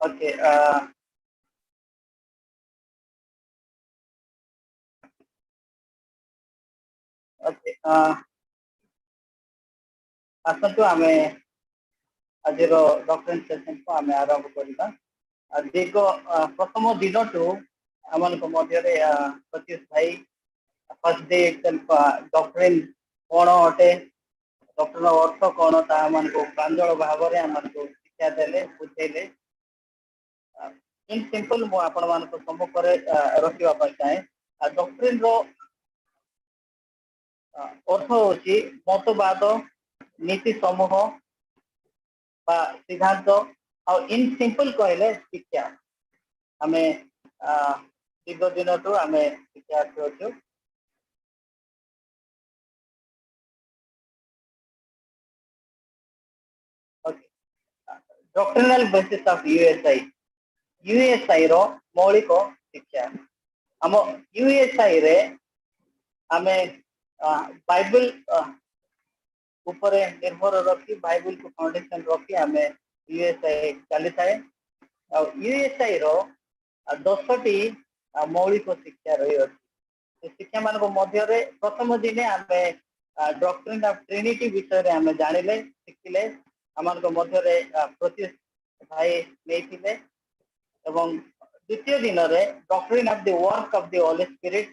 Okay. Okay. आसतु आमे आज doctor session को आमे आरंभ करबा दीर्घ प्रथम दिन टू आमन को मध्य रे सतीश भाई फर्स्ट डे डॉक्टर कौन अटे डॉक्टर अर्थ कौन ता आमन को प्रांजल भाव रे आमन को शिक्षा देले बुझेले इन सिंपल मो आपण मान को सम्मुख रे रखिबा पय चाहे डॉक्ट्रिन रो अर्थ होची मतवाद नीति समूह बा सिद्धांत और इन सिंपल कहले शिक्षा आमे दीर्घ दिन टू आमे शिक्षा करछु डॉक्ट्रिनल बेसिस ऑफ यूएसआई रो मौलिक शिक्षा हम यूएसआई रे आमे बाइबल ऊपर निर्भर रखी बाइबल को फाउंडेशन रखी आमे यूएसआई चली थाए और यूएसआई रो 10टी मौलिक शिक्षा रही अछि शिक्षा मान को मध्य रे प्रथम दिन आमे डॉक्ट्रिन ऑफ ट्रिनिटी विषय रे आमे जानिले शिखिले आमान को मध्य रे प्रति भाई नेथिले एवं द्वितीय दिन रे doctrine of the work of the Holi spirit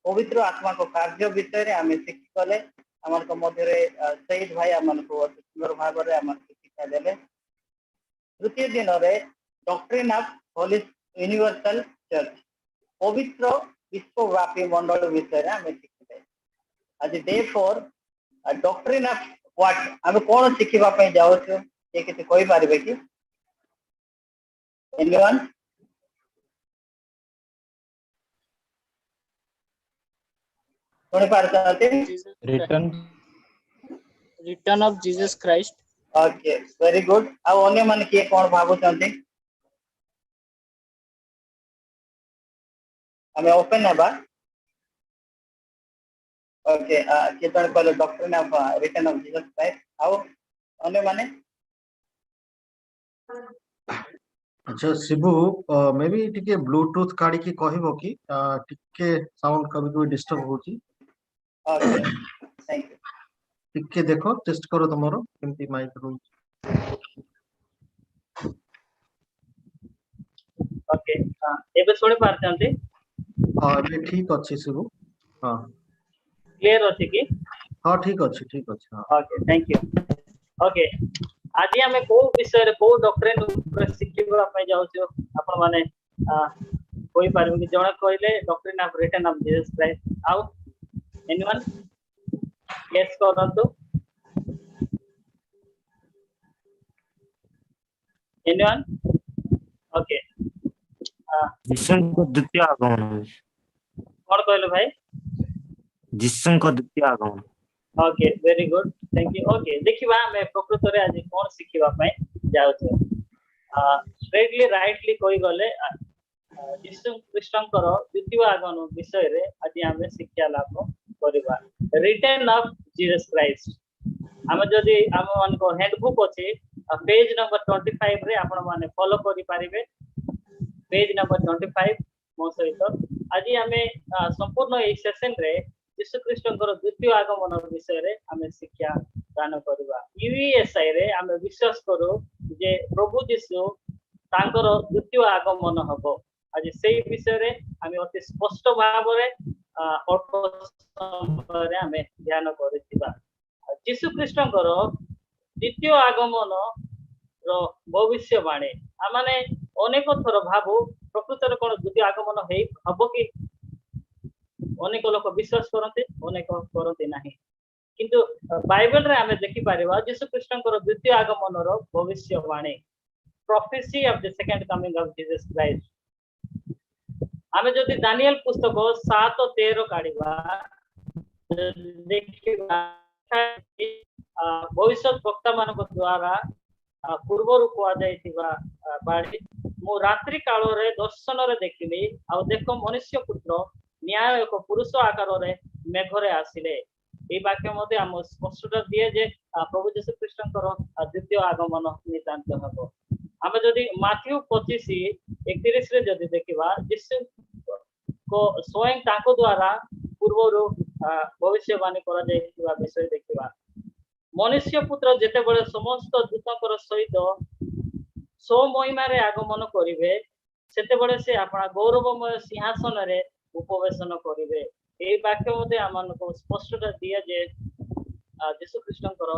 पवित्र आत्मा को कार्य विषय रे आमे शिखिले आमान को मध्य रे सईद भाई आमान को सुंदर भाव रे आमान को शिक्षा देले तृतीय दिन रे doctrine of Holi universal church पवित्र विश्वव्यापी मंडल विषय रे आमे शिखिले आज डे 4 डॉक्ट्रिन ऑफ व्हाट आमे कोन शिखिबा पय जाउ छ ये किते कोइ पारिबे कि एनीवन कोन पारताते return of Jesus Christ okay very good आ अन्य मन के कोन भाबु चंती हमें ओपन है बा ओके केतन कहले doctrine of return of Jesus Christ आउ अन्य माने अच्छा शिबू मे बी टिके ब्लूटूथ काढी की कहबो कि टिके साउंड कभी कोई डिस्टर्ब होची ओके थैंक यू टिके देखो टेस्ट करो तमरो केमती माइक रो ओके एबे सुनि पारछंती हां एबे ठीक अछि शिबू हां क्लियर अछि कि हां ठीक अछि हां ओके थैंक यू ओके आज हमें को विषय रे को डॉक्ट्रिन ऊपर शिखिबा पय जाउ छ अपन माने कोई पारबे कि जण कहले doctrine of return of Jesus Christ आउ एनीवन गेस करंतु एनीवन ओके जिसन को द्वितीय आगमन कोन कहले भाई जिसन को द्वितीय आगमन okay very good thank you okay देखिबा मैं प्रकृत रे आज कोन शिखिबा पय जाउ छ स्ट्रेटली राइटली कोइ गले यीशु कृष्णकर द्वितीय आगमन विषय रे आज हमें शिक्षा लाभ करबा रिटर्न ऑफ जीसस क्राइस्ट हम जदी हम मन को हैंडबुक अछि पेज नंबर 25 रे आपण माने फॉलो करि पारिबे पेज नंबर 25 मो सहित आज हमें संपूर्ण ए सेशन रे यीशु कृष्णकर द्वितीय आगमन विषय रे हमें शिक्षा दान करबा यूएसआई रे हमें विश्वास करू जे प्रभु यीशु तांकर द्वितीय आगमन हबो आज सेही विषय रे हमें अति स्पष्ट भाव रे अल्प समय रे हमें ध्यान करथिबा यीशु कृष्णकर द्वितीय आगमन रो भविष्यवाणी माने अनेक थर भाबु प्रकृतर कोन द्वितीय आगमन हे हबो कि अनेक लोक विश्वास करते अनेक करते नाही किंतु बाइबल रे हमें देखि पारिबा यीशु कृष्णकर द्वितीय आगमन रो भविष्यवाणी prophecy of the second coming of Jesus Christ हमें जदि दानियल पुस्तक 7:13 काढिबा देखिबा भविष्य वक्ता मानक द्वारा पूर्वरु कुआ जाइथिबा बाणी मु रात्रि काल रे दर्शन रे देखिली आ देखो मनुष्य पुत्र न्याय एक पुरुष आकार रे मेघरे आसिले ए वाक्य मध्ये हम स्पष्टता दिए जे प्रभु यीशु कृष्णकर द्वितीय आगमन नितांत हबो आमे जदि माथ्यू 25:31 रे जदि देखिबा यीशु को स्वयं ताको द्वारा पूर्वरु भविष्यवाणी करा जायतिबा विषय देखिबा मनुष्य पुत्र जेते बळे समस्त दूतकर सहित सो महिमा रे आगमन करिवे सेते बळे से आपना गौरवमय सिंहासन रे उपवेशन करिवे ए वाक्य मध्ये आमान को स्पष्टता दिया जे यीशु ख्रीष्टकर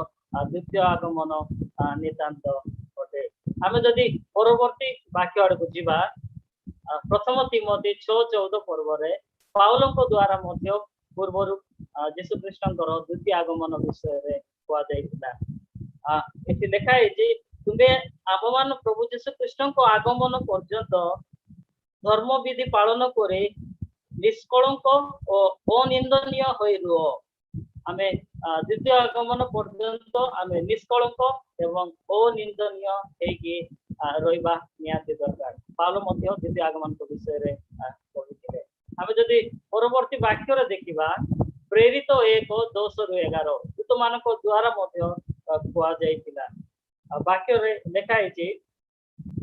द्वितीय आगमन नितांत अटे आमे जदि परवर्ती वाक्य आडकु जिबा प्रथम तिमोथी 6:14 पर्व रे पाउलଙ୍କ द्वारा मध्य पूर्वरु यीशु ख्रीष्टकर द्वितीय आगमन विषय रे कुआ जायतिला एति लेखा है जे तुमे आबमान प्रभु यीशु ख्रीष्टଙ୍କ आगमन पर्यंत धर्म विधि पालन करे निष्कलंक और अनिंदनीय होई रुओ आमे द्वितीय आगमन पर्यंत आमे निष्कलंक एवं अनिंदनीय हेगी रहिबा नियाति दरकार पालो मध्य द्वितीय आगमन को विषय रे कहिथिले आमे जदि परवर्ती वाक्य रे देखिबा प्रेरित 1:10-11 दूत मानक द्वारा मध्य कुआ जायतिला वाक्य रे लिखा है जे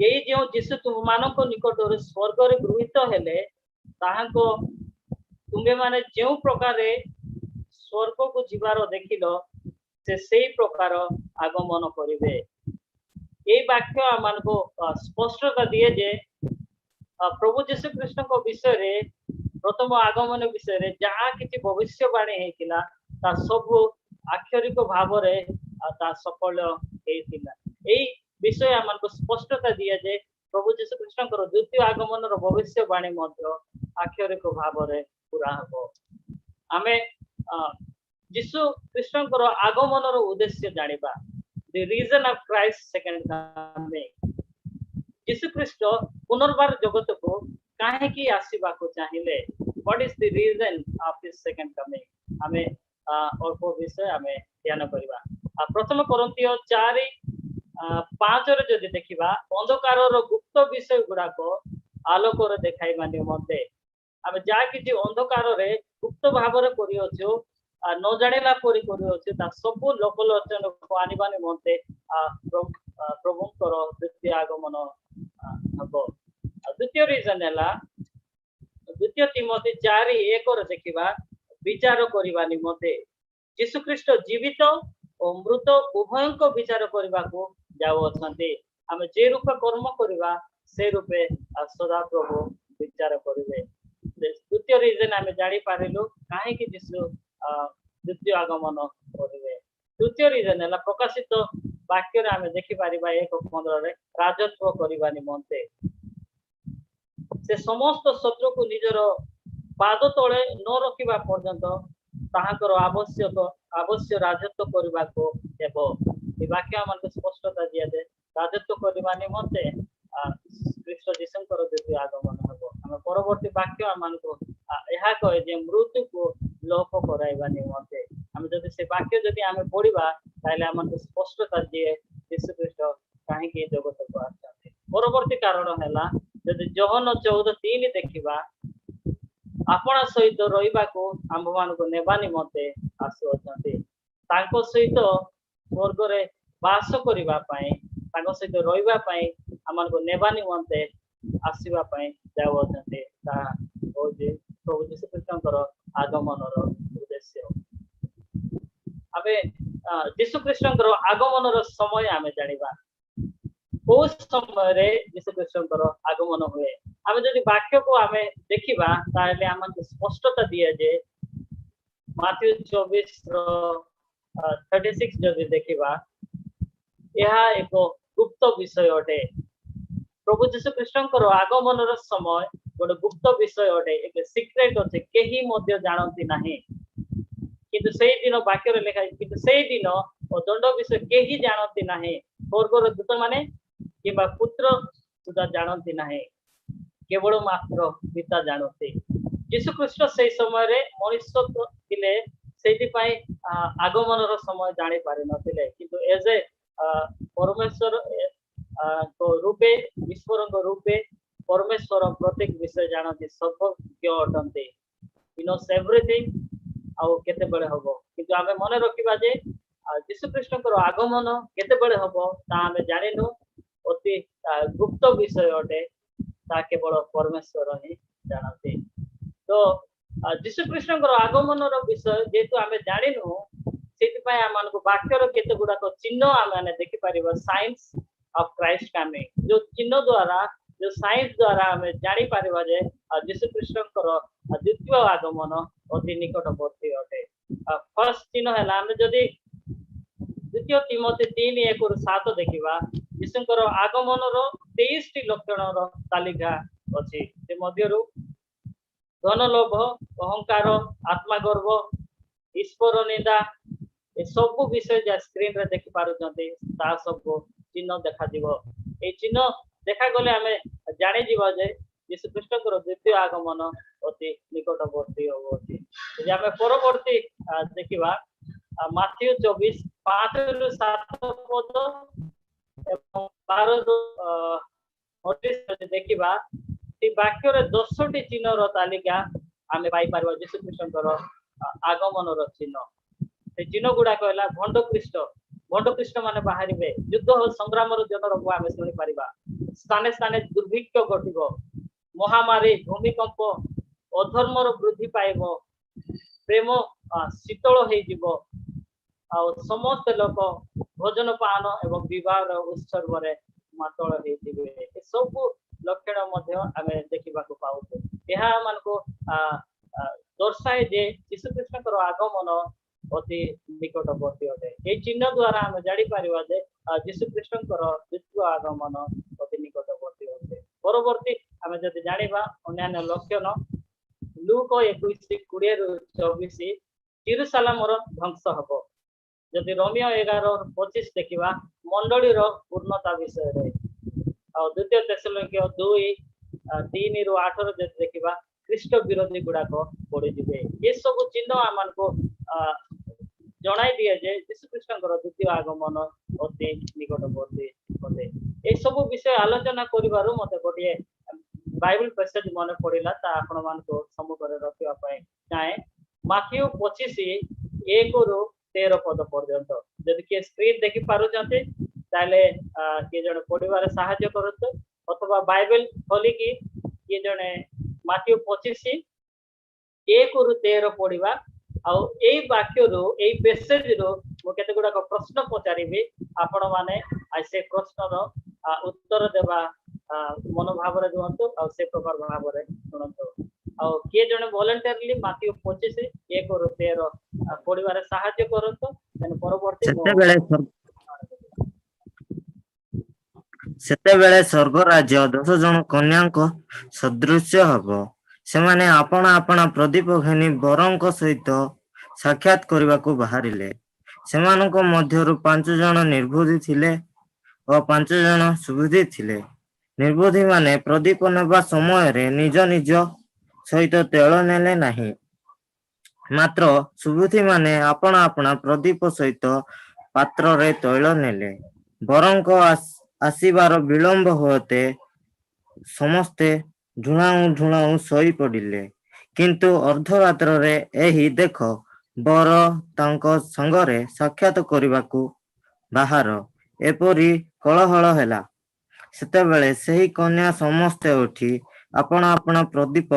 एई जे यीशु तुम मानक निकट रे स्वर्ग रे गृहीत हेले ताहाको तुमे माने जेउ प्रकार स्वर्ग को जीवार देखिलो से सेई प्रकार आगमन करिवे ए वाक्य आमान को स्पष्टता दिए जे प्रभु यीशु कृष्ण को विषय रे प्रथम आगमन विषय रे जहाँ किछि भविष्यवाणी हेतिला ता सब आक्षरिक भाव रे ता सफल हेतिला एई विषय आमान को स्पष्टता दिए जे प्रभु यीशु कृष्ण को द्वितीय आगमन रो भविष्यवाणी मध्य आक्षरिक भाव रे पूरा हबो आमे यीशु कृष्ण को आगमन रो उद्देश्य जानिबा the reason of Christ second coming यीशु ख्रीष्ट पुनर्बार जगत को काहे की आसीबा को चाहिए what is the reason of his second coming हमें अल्प विषय हमें ध्यान करिबा प्रथम कोरिन्थियो 4:5 रे जदि देखिबा अंधकार रो गुप्त विषय गुडा को आलोक रे देखाई माने मते हमें जा कि जे अंधकार रे गुप्त भाव रे करियो न जानिला परि करियो ता सब लोक लोचन को आनिबा निमंते प्रभुଙ୍କର द्वितीय आगमन हबो द्वितीय रीजन हैला द्वितीय तिमोथी 4:1 रे देखिबा विचार करिबा निमंते यीशु ख्रीष्ट जीवित और मृत उभय को विचार करबा को जाओ अछंती हम जे रूप कर्म करिबा से रूपे सदा प्रभु विचार करिवे द्वितीय रीजन हम जानि पारिलु काहे कि यीशु द्वितीय आगमन करिवे तृतीय रीजन है प्रकाशित वाक्य रे हमें देखि पारिबा 1:15 रे राजत्व करिबा निमंते से समस्त शत्रु को निजर पाद तले न रखिबा पर्यंत ताहाकर आवश्यक राजत्व करिबा को हेबो ए वाक्य हमन को स्पष्टता दिया दे राजत्व करिबा निमंते कृष्ण जीशुଙ୍କର द्वितीय आगमन हेबो हम परवर्ती वाक्य हमन को यहा कहे जे मृत्यु को लोप कराइबा निमंते हम जदि से वाक्य जदि हमें पढ़िबा ताले हमन को स्पष्टता दिए यीशु ख्रीष्ट काहे के जगत को आछाते परवर्ती कारण हैला जदि योहन 14:3 देखिबा आपना सहित रहिबा को आम मान को नेबा निमंते आसु अछंती तांको सहित स्वर्ग रे वास करिबा पई तांको सहित रहिबा पई आमान को नेबा निमंते आसीबा पई जाओ अछंती ता ओ जे प्रभु यीशु ख्रीष्टଙ୍କର आगमन रो उद्देश्य अबे यीशु ख्रीष्टଙ୍କର आगमन रो समय हमें जानिबा उस समय रे यीशु ख्रीष्टଙ୍କର आगमन हुए हमें जदि वाक्य को हमें देखिबा ताले हमन को स्पष्टता दिए जे माथ्यू 24 रो 36 जदि देखिबा यह एक गुप्त विषय अटे प्रभु यीशु ख्रीष्टଙ୍କର आगमन रो समय गोटे गुप्त विषय अटे एक सीक्रेट अछि केही मध्य जानନ୍ତି नाही किंतु सेही दिन वाक्य रे लिखा किंतु सेही दिन ओ दंड विषय केही जानନ୍ତି नाही स्वर्गर दूत माने किबा पुत्र सुदा जानନ୍ତି नाही केवल मात्र पिता जानते यीशु ख्रीष्ट से समय रे मनुष्य थिले सेति पई आगमन रो समय जानि पारि नथिले किंतु एज ए परमेश्वर को रूपे ईश्वर को रूपे परमेश्वर प्रत्येक विषय जानते सर्वज्ञ अटंते ही नोस एवरीथिंग आउ केते बेले हबो किंतु आमे मने रखिबा जे यीशु ख्रीष्टଙ୍କର आगमन केते बेले हबो ता आमे जानिनु ଅତି ଗୁପ୍ତ ବିଷୟ ଅଟେ, ତା କେବଳ परमेश्वर ही जानते। तो जीशु कृष्णଙ୍କର आगमनର ବିଷୟ ଯେହେତୁ ଆମେ ଜାଣିନୁ, ସେଥିପାଇଁ ଆମମାନଙ୍କୁ ବାକ୍ୟର କେତେ ଗୁଡାକ ଚିହ୍ନ ଆମେ ଦେଖିପାରିବା। ସାଇନ୍ସ ଅଫ୍ କ୍ରାଇଷ୍ଟ କାମିଂ, ଯୋଉ ଚିହ୍ନ ଦ୍ୱାରା, ଯୋଉ ସାଇନ୍ସ ଦ୍ୱାରା ଆମେ ଜାଣିପାରିବା ଯେ ଯୀଶୁ ଖ୍ରୀଷ୍ଟଙ୍କର ଦ୍ୱିତୀୟ ଆଗମନ ଅତି ନିକଟବର୍ତ୍ତୀ ଅଟେ। ଫର୍ଷ୍ଟ ଚିହ୍ନ ହେଲା, ଆମେ ଯଦି ଦ୍ୱିତୀୟ ତିମୋଥୀ 3:1-7 ଦେଖିବା, ଯୀଶୁଙ୍କର ଆଗମନର 23ଟି ଲକ୍ଷଣର ତାଲିକା ଅଛି। ସେ ମଧ୍ୟରୁ ଧନ ଲୋଭ, ଅହଙ୍କାର, ଆତ୍ମଗର୍ବ, ଈଶ୍ୱର ନିନ୍ଦା, ଏ ସବୁ ବିଷୟ ଯାହା ସ୍କ୍ରିନରେ ଦେଖି ପାରୁଛନ୍ତି, ତାହା ସବୁ ଚିହ୍ନ ଦେଖାଯିବ। এই ଚିହ୍ନ ଦେଖାଗଲେ ଆମେ ଜାଣିଯିବା ଯେ ଯୀଶୁ ଖ୍ରୀଷ୍ଟଙ୍କର ଦ୍ୱିତୀୟ ଆଗମନ ଅତି ନିକଟବର୍ତ୍ତୀ ହେଉଅଛି। ଯଦି ଆମେ ପରବର୍ତ୍ତୀ ଦେଖିବା ମାଥ୍ୟୁ 24:5-7 ପଦ ଏବଂ 12-29 ଦେଖିବା, ସେ ବାକ୍ୟରେ 10ଟି ଚିହ୍ନର ତାଲିକା ଆମେ ପାଇପାରିବା। ଯୀଶୁ ଖ୍ରୀଷ୍ଟଙ୍କର ଆଗମନର ଚିହ୍ନ, ସେ ଚିହ୍ନ ଗୁଡାକ ହେଲା ଭଣ୍ଡ ଖ୍ରୀଷ୍ଟ ମାନେ ବାହାରିବେ, ଯୁଦ୍ଧ ସଂଗ୍ରାମର ଦିନର ଆମେ ଶୁଣିପାରିବା। ସ୍ଥାନେ ସ୍ଥାନେ ଦୁର୍ଭିକ୍ଷ ଘଟିବ, ମହାମାରୀ, ଭୂମିକମ୍ପ, ଅଧର୍ମର ବୃଦ୍ଧି ପାଇବ, ପ୍ରେମ ଶୀତଳ ହେଇଯିବ, ଆଉ ସମସ୍ତ ଲୋକ ଭୋଜନ ପାନ ଏବଂ ବିବାହର ଉତ୍ସବରେ ମାତଳ ହେଇଯିବେ। ଏସବୁ ଲକ୍ଷଣ ମଧ୍ୟ ଆମେ ଦେଖିବାକୁ ପାଉଛୁ। ଏହା ଆମକୁ ଦର୍ଶାଏ ଯେ ଯୀଶୁ ଖ୍ରୀଷ୍ଟଙ୍କର ଆଗମନ ଅତି ନିକଟବର୍ତ୍ତୀ ଅଟେ। ଏହି ଚିହ୍ନ ଦ୍ୱାରା ଆମେ ଜାଣିପାରିବା ଯେ ଯୀଶୁ ଖ୍ରୀଷ୍ଟଙ୍କର ଦ୍ୱିତୀୟ ଆଗମନ ଅତି ନିକଟବର୍ତ୍ତୀ ଅଟେ। ପରବର୍ତ୍ତୀ ଆମେ ଯଦି ଜାଣିବା ଅନ୍ୟାନ୍ୟ ଲକ୍ଷଣ, ଲୁକ 21:20-24 ଜେରୁସାଲେମର ଧ୍ୱଂସ ହବ। ଯଦି ରୋମିଓ 11:25 ଦେଖିବା, ମଣ୍ଡଳୀର ପୂର୍ଣ୍ଣତା ବିଷୟରେ। ଆଉ ଦ୍ୱିତୀୟ ତେସଲୋନିକେୟ 2:3-8 ଯଦି ଦେଖିବା, ଖ୍ରୀଷ୍ଟ ବିରୋଧୀ ଗୁଡାକ ପଡିଯିବେ। ଏସବୁ ଚିହ୍ନ ଆମମାନଙ୍କୁ ଜଣାଇ ଦିଏ ଯେ ଯୀଶୁ ଖ୍ରୀଷ୍ଟଙ୍କର ଦ୍ୱିତୀୟ ଆଗମନ ଅତି ନିକଟବର୍ତ୍ତୀ ଅଟେ। ଏସବୁ ବିଷୟ ଆଲୋଚନା କରିବାରୁ ମତେ ଗୋଟିଏ ବାଇବଲ ପେସେଜ ମନେ ପଡିଲା, ତା ଆପଣମାନଙ୍କୁ ସମ୍ମୁଖରେ ରଖିବା ପାଇଁ ଚାହେଁ। ମାଥ୍ୟୁ 25:1-13 ପଦ ପର୍ଯ୍ୟନ୍ତ। ଯଦି କିଏ ସ୍କ୍ରିନ୍ ଦେଖି ପାରୁଛନ୍ତି ତାହେଲେ କିଏ ଜଣେ ପଢିବାରେ ସାହାଯ୍ୟ କରନ୍ତୁ, ଅଥବା ବାଇବେଲ ଖୋଲିକି କିଏ ଜଣେ ମାଥ୍ୟୁ 25:1-13 ପଢିବା। ଆଉ ଏଇ ବାକ୍ୟରୁ, ଏଇ ପେସେଜରୁ ମୁଁ କେତେ ଗୁଡାକ ପ୍ରଶ୍ନ ପଚାରିବି, ଆପଣ ମାନେ ସେ ପ୍ରଶ୍ନର ଉତ୍ତର ଦେବା ମନୋଭାବରେ ରୁହନ୍ତୁ, ଆଉ ସେ ପ୍ରକାର ଭାବରେ ଶୁଣନ୍ତୁ। ଆଉ କିଏ ଜଣେ ଭଲେଣ୍ଟିୟରଲି ମାଥ୍ୟୁ 25:1-13 ପଢିବାରେ ସାହାଯ୍ୟ କରନ୍ତୁ। ସେତେବେଳେ ସ୍ୱର୍ଗ ରାଜ୍ୟ 10 ଜଣ କନ୍ୟାଙ୍କ ସଦୃଶ୍ୟ ହେବ। ସେମାନେ ଆପଣା ଆପଣା ପ୍ରଦୀପ ଘେନି ବରଙ୍କ ସହିତ ସାକ୍ଷାତ କରିବାକୁ ବାହାରିଲେ। ସେମାନଙ୍କ ମଧ୍ୟରୁ 5 ଜଣ ନିର୍ବୁଦ୍ଧି ଥିଲେ ଓ 5 ଜଣ ସୁବୁଦ୍ଧି ଥିଲେ। ନିର୍ବୁଦ୍ଧିମାନେ ପ୍ରଦୀପ ନେବା ସମୟରେ ନିଜ ନିଜ ସହିତ ତୈଳ ନେଲେ ନାହିଁ, ମାତ୍ର ସୁବୁଦ୍ଧିମାନେ ଆପଣା ଆପଣା ପ୍ରଦୀପ ସହିତ ପାତ୍ରରେ ତୈଳ ନେଲେ। ବରଙ୍କ ଆସିବାର ବିଳମ୍ବ ହୁଅତେ ସମସ୍ତେ ଢୁଣାଉ ଢୁଣାଉ ଶୋଇ ପଡ଼ିଲେ। କିନ୍ତୁ ଅର୍ଦ୍ଧରାତ୍ରରେ ଏହି ଦେଖ, ବର ତାଙ୍କ ସଙ୍ଗରେ ସାକ୍ଷାତ କରିବାକୁ ବାହାର, ଏପରି କୋଳାହଳ ହେଲା। ସେତେବେଳେ ସେହି କନ୍ୟା ସମସ୍ତେ ଉଠି ଆପଣା ଆପଣା ପ୍ରଦୀପ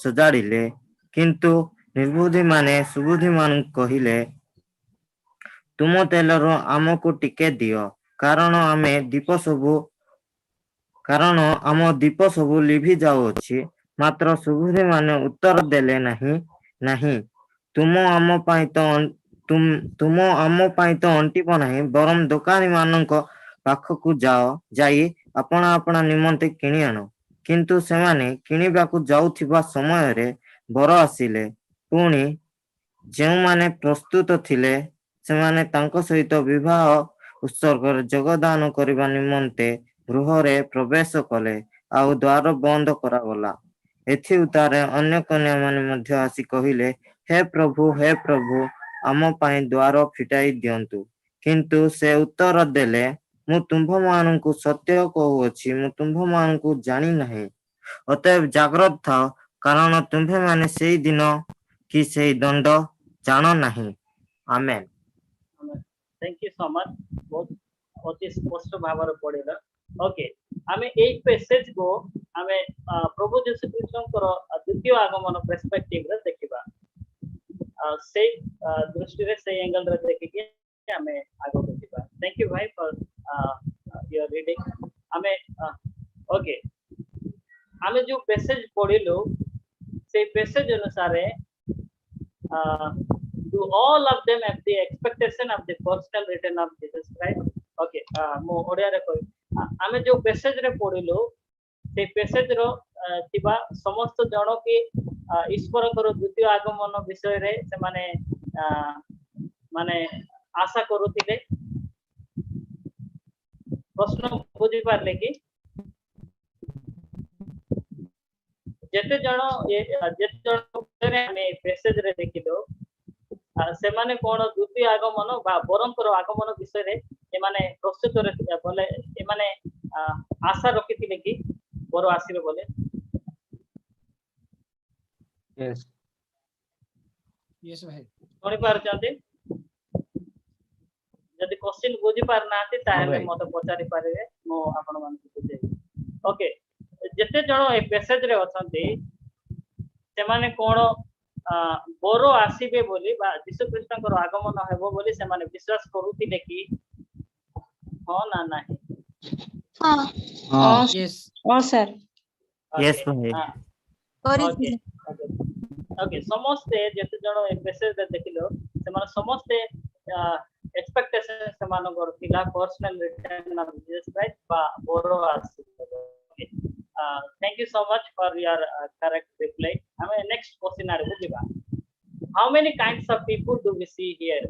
ସଜାଡ଼ିଲେ। କିନ୍ତୁ ନିର୍ବୁଦ୍ଧିମାନେ ସୁବୁଦ୍ଧିମାନଙ୍କୁ କହିଲେ, ତୁମ ତେଲରୁ ଆମକୁ ଟିକେ ଦିଅ, କାରଣ ଆମ ଦୀପ ସବୁ ଲିଭି ଯାଉଅଛି। ମାତ୍ର ସୁବୁଦ୍ଧିମାନେ ଉତ୍ତର ଦେଲେ ନାହିଁ, ତୁମ ଆମ ପାଇଁ ତ ଅଣ୍ଟିବ ନାହିଁ, ବରଂ ଦୋକାନୀମାନଙ୍କ ପାଖକୁ ଯାଇ ଆପଣା ଆପଣା ନିମନ୍ତେ କିଣି ଆଣ। କିନ୍ତୁ ସେମାନେ କିଣିବାକୁ ଯାଉଥିବା ସମୟରେ ବର ଆସିଲେ। ପୁଣି ଯେଉଁମାନେ ପ୍ରସ୍ତୁତ ଥିଲେ ସେମାନେ ତାଙ୍କ ସହିତ ବିବାହ ଉତ୍ସର୍ଗରେ ଯୋଗଦାନ କରିବା ନିମନ୍ତେ ଗୃହରେ ପ୍ରବେଶ କଲେ, ଆଉ ଦ୍ୱାର ବନ୍ଦ କରାଗଲା। ଏଥି ଉତ୍ତାରେ ଅନ୍ୟ କନ୍ୟାମାନେ ମଧ୍ୟ ଆସି କହିଲେ, ହେ ପ୍ରଭୁ, ଆମ ପାଇଁ ଦ୍ୱାର ଫିଟାଇ ଦିଅନ୍ତୁ। କିନ୍ତୁ ସେ ଉତ୍ତର ଦେଲେ, ମୁଁ ତୁମ୍ଭମାନଙ୍କୁ ସତ୍ୟ କହୁଅଛି, ମୁଁ ତୁମ୍ଭମାନଙ୍କୁ ଜାଣି ନାହିଁ। ଅତଏବ ଜାଗ୍ରତ ଥାଅ, କାରଣ ତୁମ୍ଭେମାନେ ସେଇ ଦିନ କି ସେଇ ଦଣ୍ଡ ଜାଣ ନାହିଁ। Amen. Thank you so much. बहुत ଅତି ସ୍ପଷ୍ଟ ଭାବରେ ପଢିଲା। ओके आमे एई पैसेज को आमे प्रभु यीशु ख्रीष्टଙ୍କର द्वितीय आगमन पर्सपेक्टिव रे देखिबा से दृष्टि रे से एंगल रे देखिके आमे आगो देखिबा थैंक यू भाई फॉर योर रीडिंग आमे ओके आमे जो पैसेज पढिलो से पैसेज अनुसार do all of them have the expectation of the personal return of Jesus Christ okay mo odia re koi ame jo passage re पढिलो से passage रो थिबा समस्त जण के ईश्वर को द्वितीय आगमन विषय रे से माने आशा करूथिले प्रश्न बुझी पारले कि जेते जण हमें पैसेज रे देखिलो से माने कोन द्वितीय आगमन बा बरंकर आगमन विषय रे ए माने प्रस्तुत रे बोले ए माने आशा रखिथिले कि बर आसीबे बोले यस यस भाई कोनी पार चाहते जदि क्वेश्चन बुझी पार नाते ताहेले भाई। मते पचारि पारे मो आपण मान बुझे ओके जेते जण ए पैसेज रे अछंती से माने कोन बोरो आसीबे बोली बा यीशु ख्रीष्टଙ୍କର आगमन हेबो बोली से माने विश्वास करूथिले कि हां ना नाही हाँ हाँ यस हाँ सर Yes, भाई। ओके ओके समस्ते जेते जण ए पैसेज रे देखिलो से माने समस्ते एक्सपेक्टेशन से मानो करथिला personal return of Jesus Christ बा बोरो आसीबे thank you so much for your correct reply हमें next question are बुझिबा how many kinds of people do we see here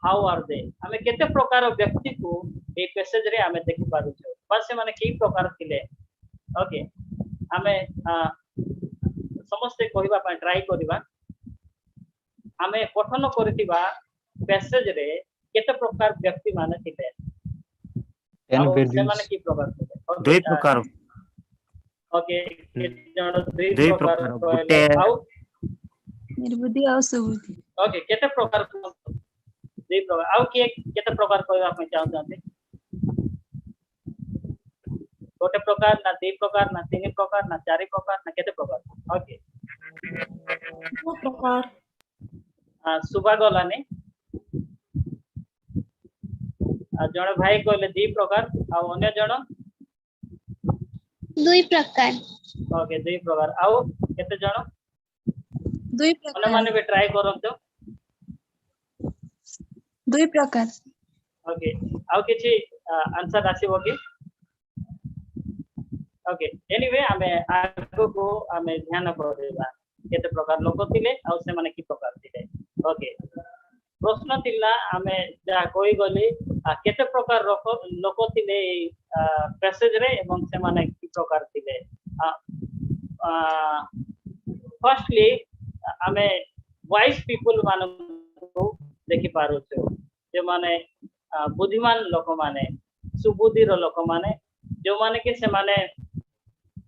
how are they हमें केते प्रकार व्यक्ति को ए पैसेज रे हमें देखि पारु छ बस से माने की प्रकार थिले ओके हमें समस्त कहबा पय ट्राई करबा हमें पठन करथिबा पैसेज रे केते प्रकार व्यक्ति माने थिले 10 से माने virgins की प्रकार थिले दुई प्रकार ओके जण दुई प्रकार गुटे आउ निर्बुद्धि और सुबुद्धि ओके केते प्रकार दुई प्रकार आउ के केते प्रकार कहबा पय चाहते गोटे प्रकार ना दुई प्रकार ना तीन प्रकार ना चार प्रकार ना केते प्रकार ओके प्रकार सुबा गलाने जण भाई कहले दुई प्रकार आ अन्य जण दुई प्रकार ओके दुई प्रकार आउ केते जण दुई अन्य प्रकार माने भी ट्राई करंतो दुई प्रकार ओके आउ किछि आंसर आसीबो कि ओके एनीवे हमें आगो को हमें ध्यान करदेबा केते प्रकार लोक थिले आ से माने की प्रकार थिले ओके प्रश्न थिला हमें जा कोई गली केते प्रकार लोक थिले पैसेज रे एवं से माने की प्रकार थिले फर्स्टली हमें वाइज पीपल मान को देखि पारो छ जे माने बुद्धिमान लोक माने सुबुद्धि रो लोक माने जो माने कि से माने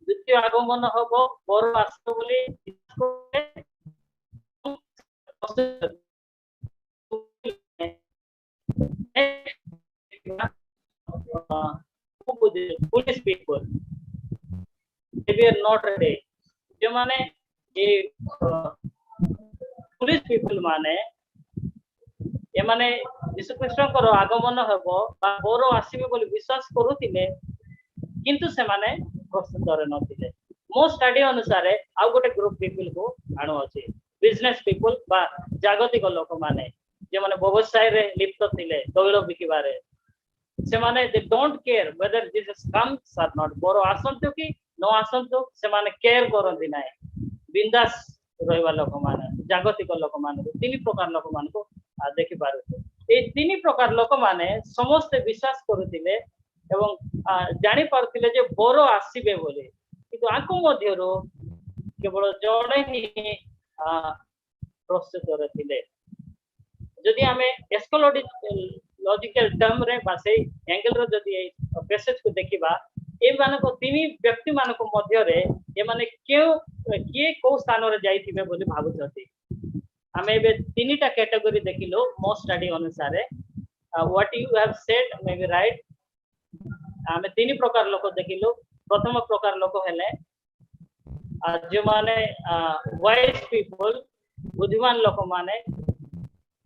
द्वितीय आगमन हबो बर आसो बोली police people they are not ready जो माने ये पुलिस पीपल माने ये माने यीशु ख्रीष्टଙ୍କର आगमन हबो बा बर आसीबे बोली विश्वास करूथिले किंतु से माने प्रस्तुत रे नथिले मो स्टडी अनुसार आ गोटे ग्रुप पीपल को आनो अछि बिजनेस पीपल बा जागतिक लोक माने जे माने व्यवसाय रे लिप्त थिले तैल बिकिबारे से माने they don't care whether Jesus comes और नॉट बर आसंतो कि न आसंतो से माने केयर करंती नाय बिंदास रहइबा लोक माने जागतिक लोक माने तीन प्रकार लोक मान को देखि पारु ए तीन प्रकार लोक माने समस्त विश्वास करूथिले एवं जानि पारथिले जे बर आसीबे बोले किंतु आको मध्यरो केवल जड़े ही प्रस्तुत रहथिले जदि हमें एस्कोलॉजिकल टर्म रे बासे एंगल रो जदि पैसेज को देखिबा ए माने को तीन व्यक्ति मान को मध्य रे ए माने किए को स्थान रे जाइथिबे बोली भाबुछथि हमें बे तीनटा कैटेगरी देखिलो मो स्टडी अनुसार what you have said may be right आमे तीन प्रकार लोक देखिलु प्रथम प्रकार लोक हेले जो माने वाइज पीपल बुद्धिमान लोक माने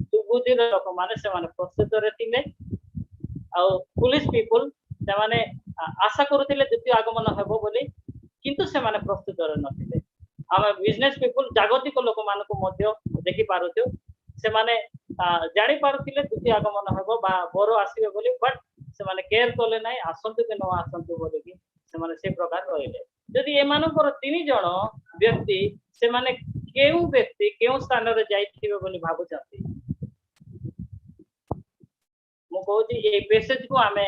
सुबुद्धि लोक माने से माने प्रस्तुत रे थिले आ पुलिस पीपल से माने आशा करूथिले द्वितीय आगमन हेबो बोली किंतु से माने प्रस्तुत रे नथिले आमे बिजनेस पीपल जागतिक लोक मानको मध्य देखि पारुथु से माने जानि पारुथिले द्वितीय आगमन हेबो बा बर आसीबे बोली बट से माने केयर करले नाही आसंतु के न आसंतु बोली कि से माने से प्रकार रहिले यदि एमानकर तीन जण व्यक्ति से माने केउ व्यक्ति केउ स्थान रे जाइथिबे बोली भाबुचंती मु कहूची ए पैसेज को आमे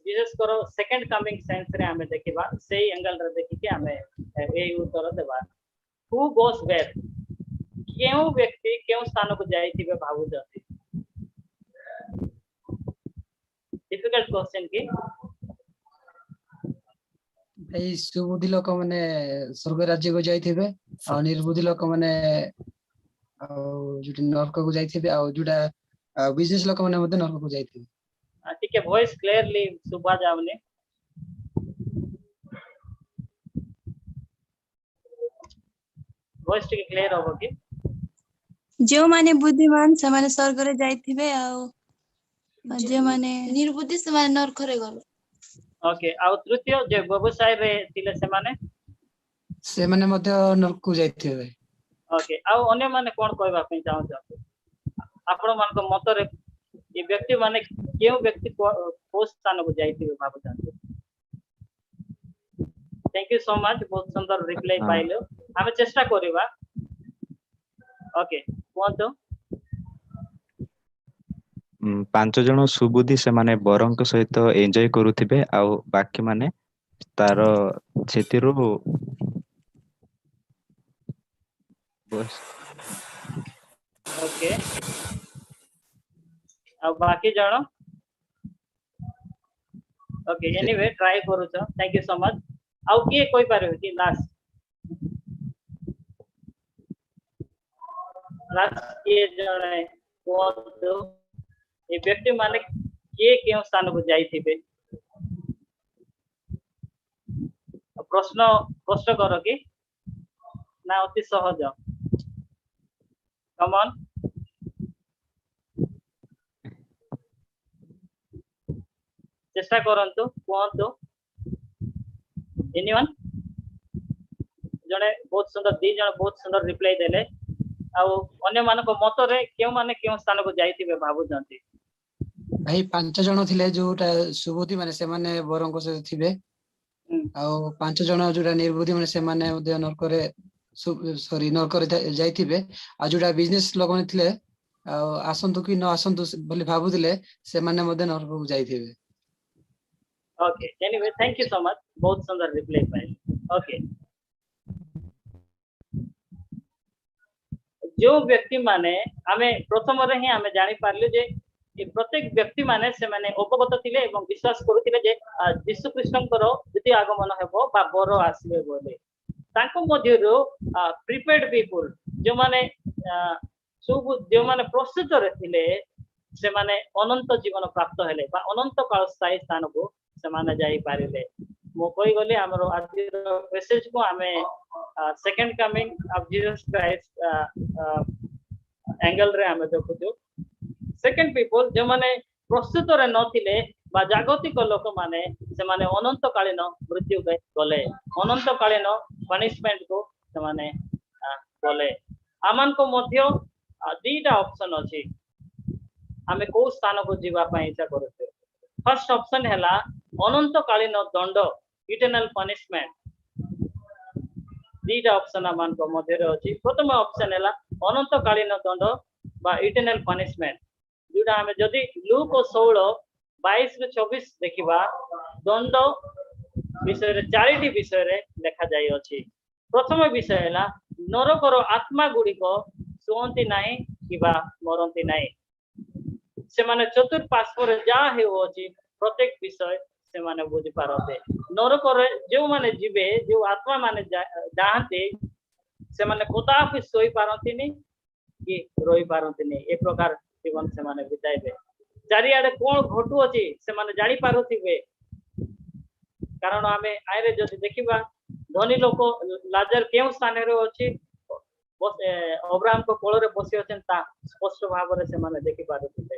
जीसस करो सेकंड कमिंग सेंस रे आमे देखिबा सेही एंगल रे देखि के आमे ए उत्तर देबा हु गोस वेयर केउ व्यक्ति केउ स्थान को जाइथिबे भाबुचंती डिफिकल्ट क्वेश्चन की भाई सुबुद्धि लोक माने स्वर्ग राज्य को जाइथिबे आ निर्बुद्धि लोक माने जुटी नरक को जाइथिबे आ जुटा बिजनेस लोक माने मते नरक को जाइथिबे ठीक है वॉइस क्लियरली सुबह जावने वॉइस ठीक क्लियर होबो कि जो माने बुद्धिमान से माने स्वर्ग रे जाइथिबे आ जो माने निर्बुद्धि से माने नरक रे गल ओके आ तृतीय जे व्यवसाय रे थिले से माने मते नरक को जाइथिबे ओके आ अन्य माने कोन कहबा पे चाहौ छ आपण मान को मत रे ये व्यक्ति माने केउ व्यक्ति को स्थान को जाइथिबे भाबु जानते थैंक यू सो मच बहुत सुंदर रिप्लाई पाइलो हमें चेष्टा करबा ओके कोन तो 5 जण सुबुद्धि से माने बरंक सहित एन्जॉय करूथिबे आ बाकी माने तार छेतिरो बस ओके अब बाकी जण ओके एनीवे ट्राई करू छ थैंक यू सो मच आउ के कोई पारे कि लास्ट के जण को ये व्यक्ति माने के केउ स्थान को जाइथिबे प्रश्न प्रश्न करो कि ना अति सहज कम ऑन चेष्टा करंतु कोंतु एनीवन जने बहुत सुंदर दी जने बहुत सुंदर रिप्लाई देले आ अन्य मान को मत रे केउ माने केउ स्थान को जाइथिबे भाबु जंती भाई 5 जण थिले जोटा सुबुद्धि माने से माने बरंक से थिबे आ 5 जण जोटा निर्बुद्धि माने से माने मध्य नरक रे सॉरी नरक रे जाइथिबे आ जोटा बिजनेस लोक माने थिले आसंतु कि न आसंतु बोली भाबुदिले से माने मध्य नरक को जाइथिबे okay anyway thank you so much बहुत सुंदर रिप्लाई पाइल ओके जो व्यक्ति माने हमें प्रथम रे ही हमें जानि पारले जे प्रत्येक व्यक्ति माने से माने उपगत थिले एवं विश्वास करूथिले जे यीशु कृष्णकर द्वितीय आगमन हेबो बा बर आसीबे बोले तांको मध्यरो प्रिपेयर्ड पीपल जो माने जो माने प्रस्तुत रे थिले से माने अनंत जीवन प्राप्त हेले बा अनंत काल स्थायी स्थान को से माने जाई पारिले मो कोई गले हमरो आज मेसेज को हमें second coming of Jesus Christ angle रे हमें देखु सेकंड पीपल जो माने प्रस्तुत रे नथिले बा जागतिक लोक माने से माने अनंत कालीन मृत्यु गले अनंत कालीन पनिशमेंट को से माने गले आमान को मध्य दीटा ऑप्शन अछि हमें को स्थान को जीवा पई इच्छा करते फर्स्ट ऑप्शन हैला अनंत कालीन दंड इटर्नल पनिशमेंट दीटा ऑप्शन आमान को मध्य रे अछि प्रथम ऑप्शन हैला अनंत कालीन दंड बा इटर्नल पनिशमेंट जोटा हमें जदि लूक 16:22-24 देखिबा दंड विषय रे चारिटी विषय रे लिखा जाय अछि प्रथम विषय हैला नरकर आत्मा गुडी को सोंती नाही किबा मरंती नाही से माने चतुर्पार्श्व जा हेउ अछि प्रत्येक विषय से माने बुझि पारते नरकर जो माने जीवे जो आत्मा माने जाहते से माने कोतापि सोई पारंती नहीं कि रोई पारंती नहीं एक प्रकार जीवन से माने बिताइबे चारियाडे कोन घटु अछि से माने जानि पारुथिबे कारण आमे आइरे जदि देखिबा धनी लोक लाजर केउ स्थान रे अछि अब्राहम को कोल रे बसी अछन ता स्पष्ट भाव रे से माने देखि पारुथिले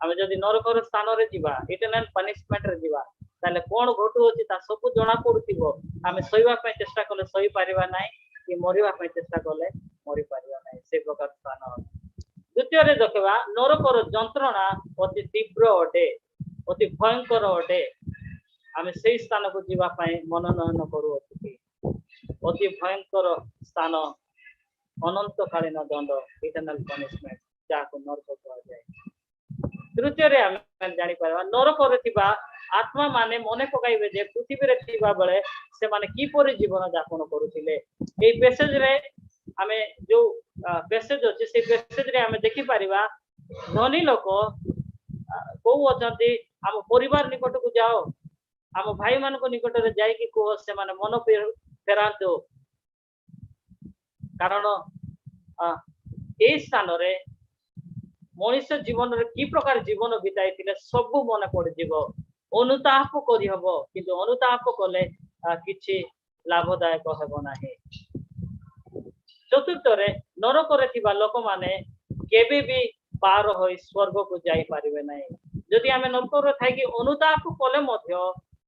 आमे जदि नरकर स्थान रे जीवा इटर्नल पनिशमेंट रे जीवा ताले कोन घटु अछि ता सब जणा पडुथिबो आमे सहीवा पे चेष्टा कले सही पारिबा नाही कि मरिबा पे चेष्टा कले मरि पारिबा नाही से प्रकार स्थान द्वितीय रे देखबा नरकर जंत्रणा अति तीव्र अटे अति भयंकर अटे आमे सेही स्थान को जीवा पाए मनोनयन करू अति भयंकर स्थान अनंत कालीन दंड इटर्नल पनिशमेंट जाको नरक कहा जाए तृतीय रे आमे जानि परबा नरक रे थिबा आत्मा माने मने पकाइबे जे पृथ्वी रे थिबा बेले से माने की परि जीवन यापन करूथिले ए पैसेज रे आमे जो पैसेज अछि से पैसेज रे आमे देखि परिबा धनी लोक को अछंती हम परिवार निकट को जाओ हम भाई मान को निकट रे जाई कि को से माने मन फेरांतो कारण ए स्थान रे मनुष्य जीवन रे की प्रकार जीवन बिताई थिले सब मन पड़ जीवो अनुताप करि हबो किंतु अनुताप कले किछि लाभदायक हेबो नाही चतुर्थ रे नरक रे थिबा लोक माने केबे भी पार होई स्वर्ग को जाई पारिबे नाही जदि आमे नरक रे थाई कि अनुताप कले मध्य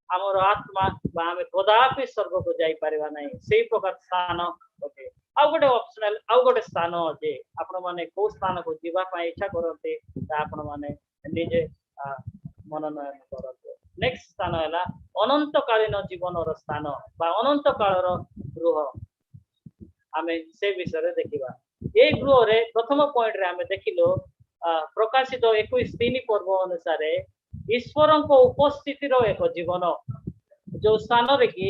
हमर आत्मा बा आमे कदापि स्वर्ग को जाई पारिबा नाही सेही प्रकार स्थान ओके आउ गोटे ऑप्शनल आउ गोटे स्थान अछि आपण माने को स्थान को जीवा पाई इच्छा करते ता आपण माने निजे मनोनयन करते नेक्स्ट स्थान हैला अनंत कालीन जीवन रो स्थान बा अनंत काल रो गृह आमे से विषय रे देखिबा ए गृह रे प्रथम पॉइंट रे आमे देखिलो प्रकाशित 21:3 पर्व अनुसार ईश्वर को उपस्थिति रो एक जीवन जो स्थान रे कि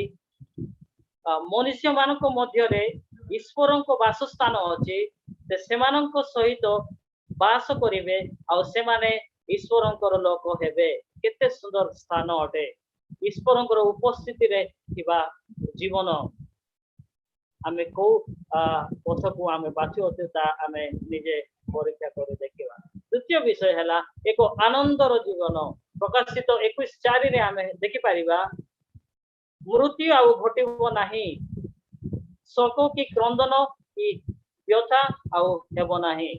मनुष्य मानक मध्य रे ईश्वर को वासस्थान अछि से सेमानक सहित वास करिवे आ से माने ईश्वरंकर लोक हेबे केते सुंदर स्थान अटे ईश्वरंकर उपस्थिति रे किबा जीवन आमे को पथ को आमे बाछु अते आमे निजे परीक्षा कर देखिबा द्वितीय विषय हला एक आनंदर जीवन प्रकाशित 21:4 रे आमे देखि परिबा मृत्यु आउ घटिबो नाही शोक की क्रंदन की व्यथा आउ हेबो नाही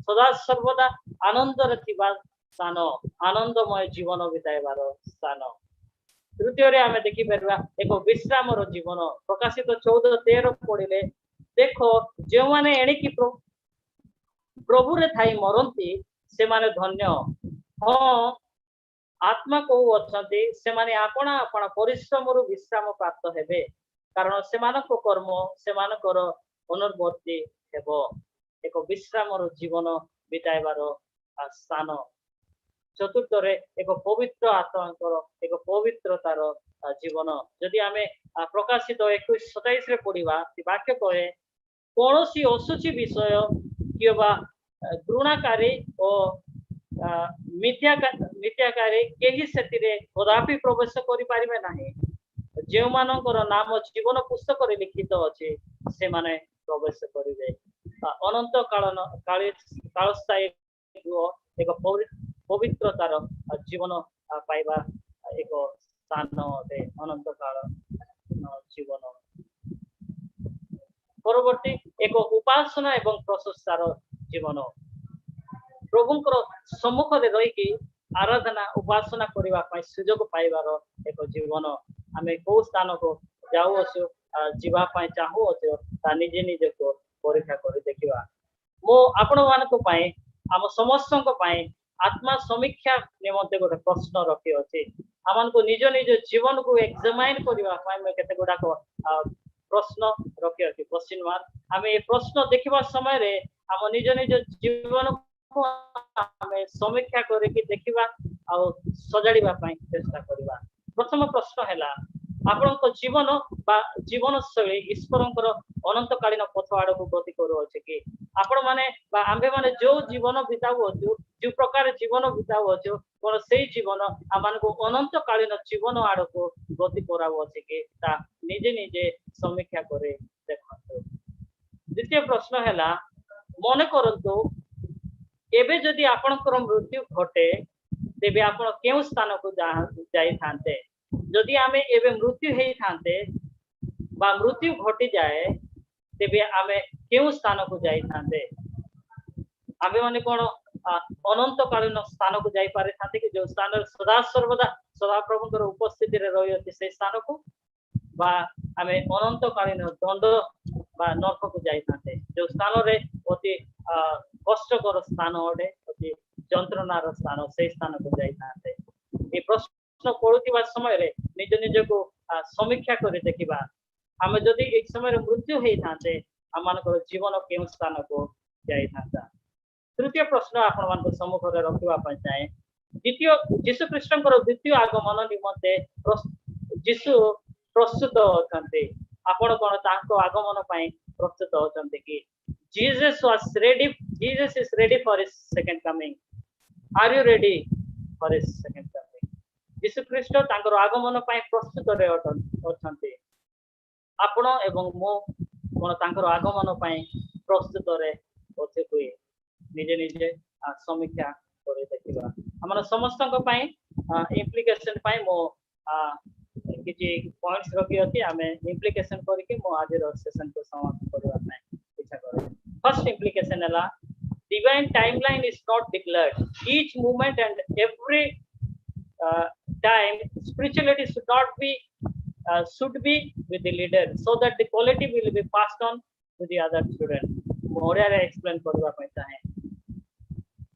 सदा सर्वदा आनंद रे थिबा स्थान आनंदमय जीवन बिताइबार स्थान तृतीय रे आमे देखि परबा एक विश्राम रो जीवन प्रकाशित 14:13 पढिले देखो जे माने एणी की प्रभु रे थाई मरंती से माने धन्य हां आत्मा को अछंती से माने आपणा आपणा परिश्रम रु विश्राम प्राप्त हेबे कारण से मानको कर्म से मानकर अनुवर्ती हेबो एक विश्राम रो जीवन बिताइबार स्थान चतुर्थ रे एक पवित्र आत्मांकर एक पवित्रतार जीवन जदि आमे प्रकाशित 21:27 रे पढिबा वाक्य कहे कोनोसी असुचि विषय किबा घृणाकारी और मिथ्याकारी केही सेतिरे कदापि प्रवेश करि पारिबे नाही जे मानकर नाम जीवन पुस्तक रे लिखित अछि से माने प्रवेश करिवे अनंत कालस्थायी एक पवित्रतार जीवन पाइबा एक स्थान अटे अनंत काल जीवन परवर्ती एक उपासना एवं प्रशंसार जीवन प्रभुंकर सम्मुख रे रही कि आराधना उपासना करबा पई सुयोग पाइबार एक जीवन आमे को स्थान को जाऊ असु जीवा पई चाहू असु ता निजे निजे को परीक्षा करि देखिबा मो आपण मानक पई हम समस्त को पई आत्मा समीक्षा निमंते गोटे प्रश्न रखी अछि हमन को निज निज जीवन को एग्जामिन करबा पई मैं केते गोडा को प्रश्न रखी अछि क्वेश्चन मार्क हमें ये प्रश्न देखिबा समय रे हम निज निज जीवन को हमें समीक्षा करे कि देखिबा आ सजाड़ीबा पई चेष्टा करबा प्रथम प्रश्न हैला आपन जीवन बा जीवन शैली ईश्वरंकर अनंत कालीन पथ आड़ को गति करू अछि कि आपण माने बा आंबे माने जो जीवन बिताउ अछि जो प्रकार जीवन बिताउ अछि कोन सेही जीवन आमान को अनंत कालीन जीवन आड़ को गति कराउ अछि कि ता निजे निजे समीक्षा करे देखंतु द्वितीय प्रश्न हैला मने करंतु एबे जदि आपनकर मृत्यु घटे तेबे आपण केउ स्थान को जाई थांते जदि आमे एबे मृत्यु हेई थांते बा मृत्यु घटी जाए तेबे आमे केउ स्थान को जाई थांते आमे माने कोन अनंत कालीन स्थान को जाई पारे थांते कि जो स्थान सदा सर्वदा सदा प्रभुकर उपस्थिति रे रही होती से स्थान को बा आमे अनंत कालीन दंड बा नरक को जाई थांते जो स्थान रे अति कष्टकर स्थान अटे अति जंत्रणार स्थान से स्थान को जाई थांते ए प्रश्न पड़ुवा समय रे निज निज को समीक्षा कर देखा आम जदि एक समय मृत्यु होता आम जीवन के स्थान को जाता। तृतीय प्रश्न आपण सम्मुख में रखा चाहे द्वितीय जीशु ख्रीष्ट द्वितीय आगमन निमंते जीशु प्रस्तुत अच्छा आपण कौन आगमन प्रस्तुत अच्छा कि Jesus is ready for his second coming. Are you ready for his second coming? जीशु ख्रीष्ट तांकर आगमन प्रस्तुत रे अछंती आपण एवं मो कोन तांकर आगमन प्रस्तुत रे होते हुए निजे निजे समीक्षा कर देखिबा हमन समस्तक इम्प्लिकेशन मो किछि पॉइंट्स रखी अछि आमे इम्प्लिकेशन करके मो आज रो सेशन को समाप्त करबा इच्छा करे। फर्स्ट इम्प्लिकेशन है divine timeline is not declared. Each moment and every time spirituality should be with the leader so that the quality will be passed on to the other student. मोड़िया रे explain करबा पय चाहे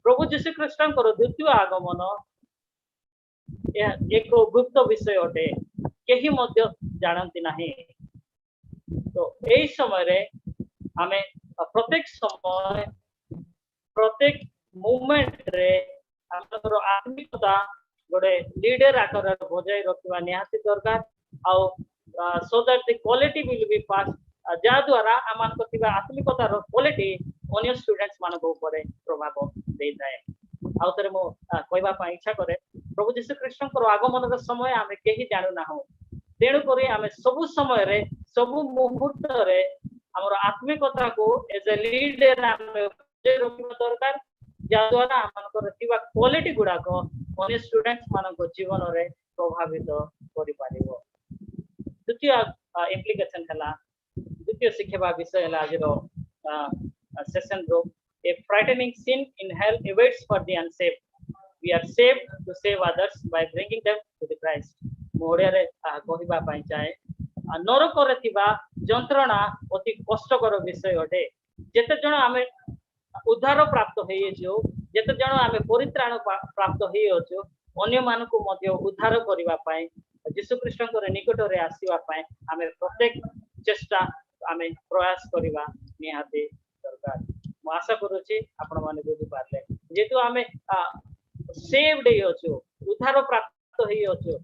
प्रभु यीशु ख्रीष्टंकर द्वितीय आगमन एक गुप्त विषय अटे केही मध्य जानती नाही। तो एई समय रे आमे प्रत्येक समय प्रत्येक मूवमेंट रे हमर आत्मिकता गोटे लीडर आकार बजाय रखा निहाती दरकार आउ so that the quality will be pass जा द्वारा आम आत्मिकतार क्वालिटी अन्य स्टूडेंट्स मान प्रभाव दे थाए। आउ थे मु कहवा इच्छा करे प्रभु यीशु ख्रीष्ट आगमन समय आम कहीं जानू ना तेणुक आम सबु समय रे सबु मुहूर्त रे आमर आत्मिकता को एज ए लीडर रखा दरकार जद्वारा आम क्वालिटी गुड़ाक अन्य स्टूडेंट्स मान जीवन रे प्रभावित कर। द्वितीय इम्प्लिकेशन है द्वितीय शिक्षा विषय है आज सेशन रो a frightening scene in hell awaits for the unsaved we are saved to save others by bringing them to the Christ. मोड़िया रे कहबा पई चाहे नरक रे थिबा जंत्रणा अति कष्टकर विषय अटे जेते जण आमे उद्धार प्राप्त होई जो जेते जण आमे परित्राण प्राप्त होई अछो अन्य मान को मध्य उद्धार करबा पई यीशु ख्रीष्टंकर निकट रे आसीबा पई आमे प्रत्येक चेष्टा आमे प्रयास करबा निहाते दरकार। मु आशा करूची आपण माने बुझी पारले जेतु आमे सेव्ड हे अछो उद्धार प्राप्त होई अछो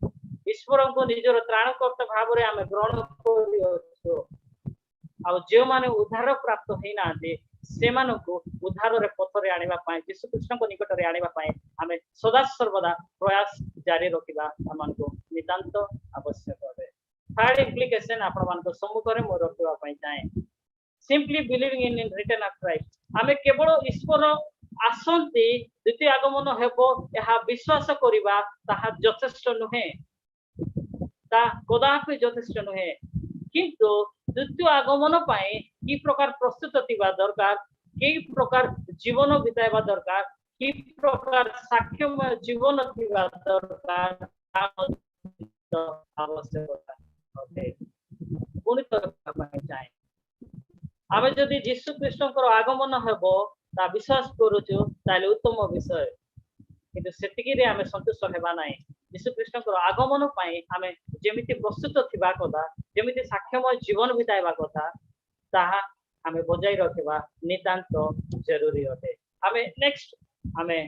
ईश्वर को निजर त्राणकर्ता भाव रे आमे ग्रहण करि अछो आ जे माने उद्धार प्राप्त होई नाते से मानको उद्धार रे पथ रे आनिबा पई यीशु ख्रीष्ट को निकट रे आनिबा पई आमे सदा सर्वदा प्रयास जारी रखिबा हमनको नितांत आवश्यक है। थर्ड इम्प्लिकेशन आपण मानको सम्मुख रे मो रखिबा पई चाहे simply believing in return of Christ आमे केवल ईश्वर आसंती द्वितीय आगमन हेबो एहा विश्वास करिबा ताहा यथेष्ट नुहे ता कदापि यथेष्ट नुहे किंतु द्वितीय आगमन पाए की प्रकार प्रस्तुत थिबा दरकार की प्रकार जीवन बिताइबा दरकार की प्रकार साक्ष्यमय जीवन थिबा दरकार आवश्यकता होते पुनि चाहे आमे जदि यीशु ख्रीष्टंकर आगमन हेबो ता विश्वास करूछु ताले उत्तम विषय किंतु सेतिकी रे आमे संतुष्ट हेबा नाही। यीशु ख्रीष्टंकर आगमन पाए आमे जेमिति प्रस्तुत थिबा कथा जेमिति साक्ष्यमय जीवन बिताइबा कथा ताहा आमे बजाय रखिबा नितांत जरूरी होते। आमे नेक्स्ट आमे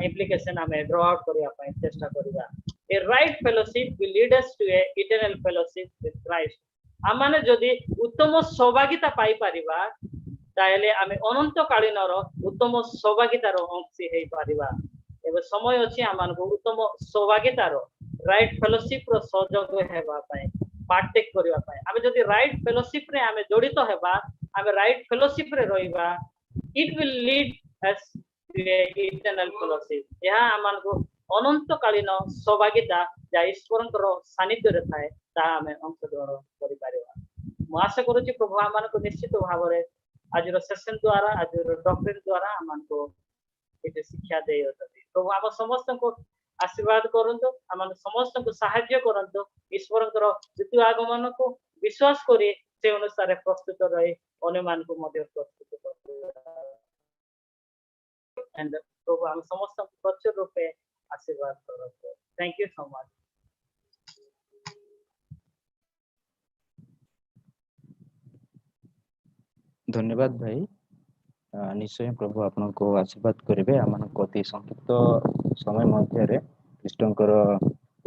इम्प्लिकेशन आमे ड्रॉ आउट करिया पई चेष्टा करिबा a right fellowship will lead us to a eternal fellowship with Christ. आमाने जदि उत्तम सहभागिता पाई परिबा ताले आमे अनंत कालीनर उत्तम सहभागितार अंशी हेई परिबा एबे समय अछि आमानको उत्तम सहभागितार राइट फेलोशिप रो सहयोग हेबा पई पार्टेक करिवा पई आमे जदि राइट फेलोशिप रे आमे जडित हेबा आमे राइट फेलोशिप रे रहिबा it will lead us to a eternal fellowship. यहा आमानको ଅନନ୍ତକାଳୀନ ସୌଭାଗ୍ୟତା ଯାହା ଈଶ୍ୱରଙ୍କର ସାନ୍ନିଧ୍ୟରେ ଥାଏ ତାହା ଆମେ ଅଂଶଗ୍ରହଣ କରିପାରିବା। ମୁଁ ଆଶା କରୁଛି ପ୍ରଭୁ ଆମମାନଙ୍କୁ ନିଶ୍ଚିତ ଭାବରେ ଆଜିର ସେସନ ଦ୍ୱାରା ଆଜିର ଡକ୍ଟରିନ ଦ୍ୱାରା ଆମମାନଙ୍କୁ କିଛି ଶିକ୍ଷା ଦେଇଅଛନ୍ତି। ପ୍ରଭୁ ଆମ ସମସ୍ତଙ୍କୁ ଆଶୀର୍ବାଦ କରନ୍ତୁ, ଆମ ସମସ୍ତଙ୍କୁ ସାହାଯ୍ୟ କରନ୍ତୁ ଈଶ୍ୱରଙ୍କର ଦ୍ୱିତୀୟ ଆଗମନକୁ ବିଶ୍ୱାସ କରି ସେ ଅନୁସାରେ ପ୍ରସ୍ତୁତ ରହି ଅନ୍ୟମାନଙ୍କୁ ମଧ୍ୟ ପ୍ରସ୍ତୁତ କରନ୍ତୁ। ପ୍ରଭୁ ଆମ ସମସ୍ତଙ୍କୁ ପ୍ରଚୁର ରୂପେ ଆଶୀର୍ବାଦ କରନ୍ତୁ। Thank you so much. ଧନ୍ୟବାଦ ଭାଇ। ନିଶ୍ଚୟ ପ୍ରଭୁ ଆପଣଙ୍କୁ ଆଶୀର୍ବାଦ କରିବେ। ଆମମାନଙ୍କୁ ଅତି ସଂକ୍ଷିପ୍ତ ସମୟ ମଧ୍ୟରେ ଖ୍ରୀଷ୍ଟଙ୍କର